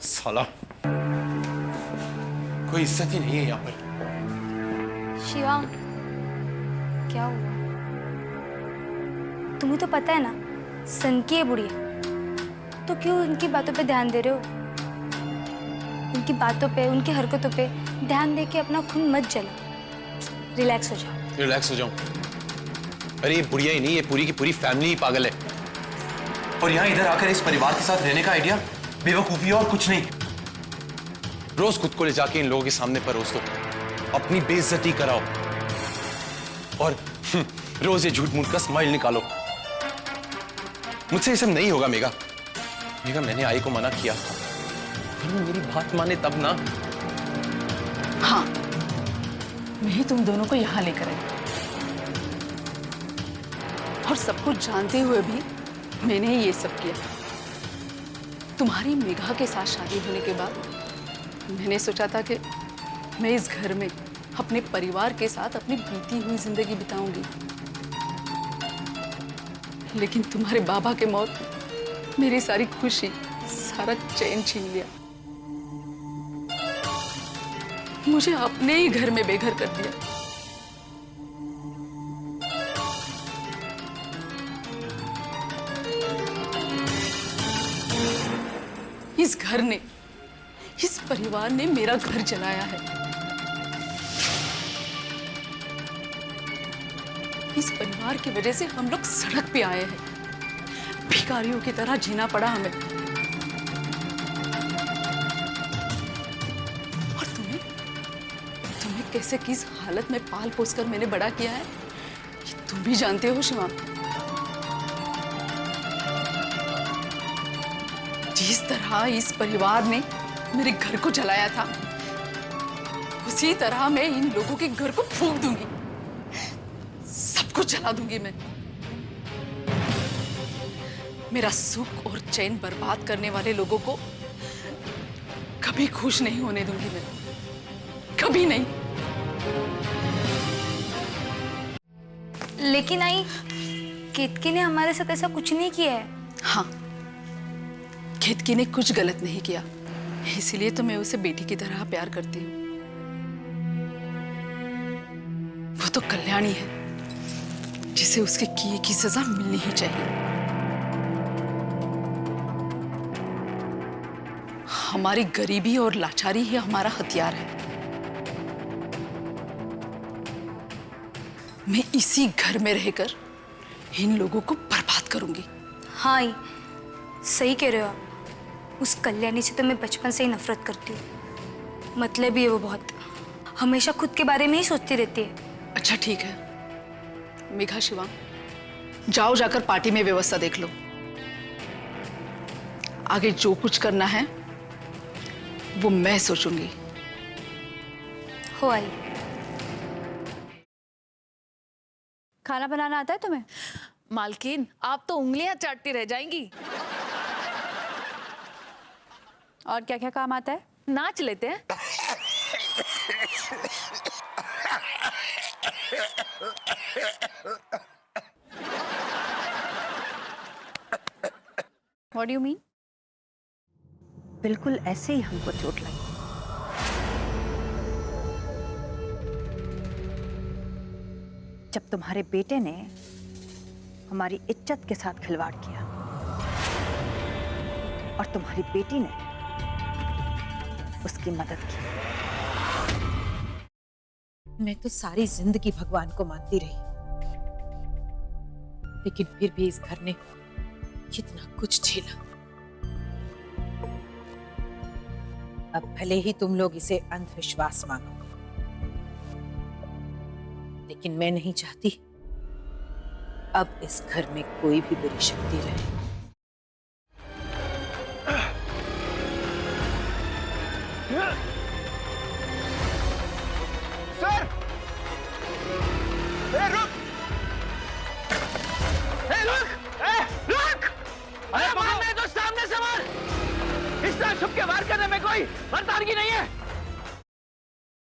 साला कोई इज्जत ही नहीं है यहाँ पर। शिवा, क्या हुआ? तुम्हें तो पता है ना, सन की है बुढ़िया, तो क्यों उनकी बातों पे ध्यान दे रहे हो? उनकी बातों पे, उनकी हरकतों पे ध्यान दे के अपना खून मत जला। रिलैक्स हो जाओ। रिलैक्स हो जाऊं? अरे ये बुढ़िया ही नहीं, ये पूरी की पूरी फैमिली ही पागल है। और यहाँ इधर आकर इस परिवार के साथ रहने का आइडिया बेवकूफी है और कुछ नहीं। रोज खुद को ले जाके इन लोगों के सामने परोस दो, अपनी बेइज्जती कराओ और रोज ये झूठ मूठ का स्माइल निकालो। मुझसे ये सब नहीं होगा मेघा। मेघा, मैंने आई को मना किया था, अगर वो मेरी बात माने तब ना। हाँ, मैं ही तुम दोनों को यहाँ लेकर आई और सब कुछ जानते हुए भी मैंने ही ये सब किया। तुम्हारी मेघा के साथ शादी होने के बाद मैंने सोचा था कि मैं इस घर में अपने परिवार के साथ अपनी बीती हुई जिंदगी बिताऊंगी, लेकिन तुम्हारे बाबा के मौत मेरी सारी खुशी, सारा चैन छीन लिया। मुझे अपने ही घर में बेघर कर दिया। इस घर ने, इस परिवार ने मेरा घर जलाया है। इस परिवार की वजह से हम लोग सड़क पे आए हैं, भिखारियों की तरह जीना पड़ा हमें। और तुम्हें कैसे किस हालत में पाल पोस कर मैंने बड़ा किया है, ये तुम भी जानते हो शिवांग। जिस तरह इस परिवार ने मेरे घर को जलाया था, उसी तरह मैं इन लोगों के घर को फूंक दूंगी, सब कुछ जला दूंगी मैं। मेरा सुख और चैन बर्बाद करने वाले लोगों को कभी खुश नहीं होने दूंगी मैं, कभी नहीं। लेकिन आई, केतकी ने हमारे साथ ऐसा कुछ नहीं किया है। हाँ, केतकी ने कुछ गलत नहीं किया, इसीलिए तो मैं उसे बेटी की तरह प्यार करती हूँ। वो तो कल्याणी है, जिसे उसके किए की सजा मिलनी ही चाहिए। हमारी गरीबी और लाचारी ही हमारा हथियार है। मैं इसी घर में रहकर इन लोगों को बर्बाद करूंगी। हाँ, आई सही कह रहे हो आप। उस कल्याणी से तो मैं बचपन से ही नफरत करती हूँ। मतलब ही है वो बहुत, हमेशा खुद के बारे में ही सोचती रहती है। अच्छा ठीक है मेघा, शिवा, जाओ जाकर पार्टी में व्यवस्था देख लो। आगे जो कुछ करना है वो मैं सोचूंगी। हो आई। खाना बनाना आता है तुम्हें? मालकिन, आप तो उंगलियां चाटती रह जाएंगी। और क्या क्या काम आता है? नाच लेते हैं। What do you mean? बिल्कुल ऐसे ही हमको चोट लगी। जब तुम्हारे बेटे ने हमारी इज्जत के साथ खिलवाड़ किया और तुम्हारी बेटी ने उसकी मदद की। मैं तो सारी जिंदगी भगवान को मानती रही, लेकिन फिर भी इस घर ने कितना कुछ झेला। अब भले ही तुम लोग इसे अंधविश्वास मानो, लेकिन मैं नहीं चाहती अब इस घर में कोई भी बुरी शक्ति रहे। सर! रुक! रुक! रुक! अरे मारना है तो सामने से मार! इस तरह छुप के वार करने में कोई मर्दानगी नहीं है।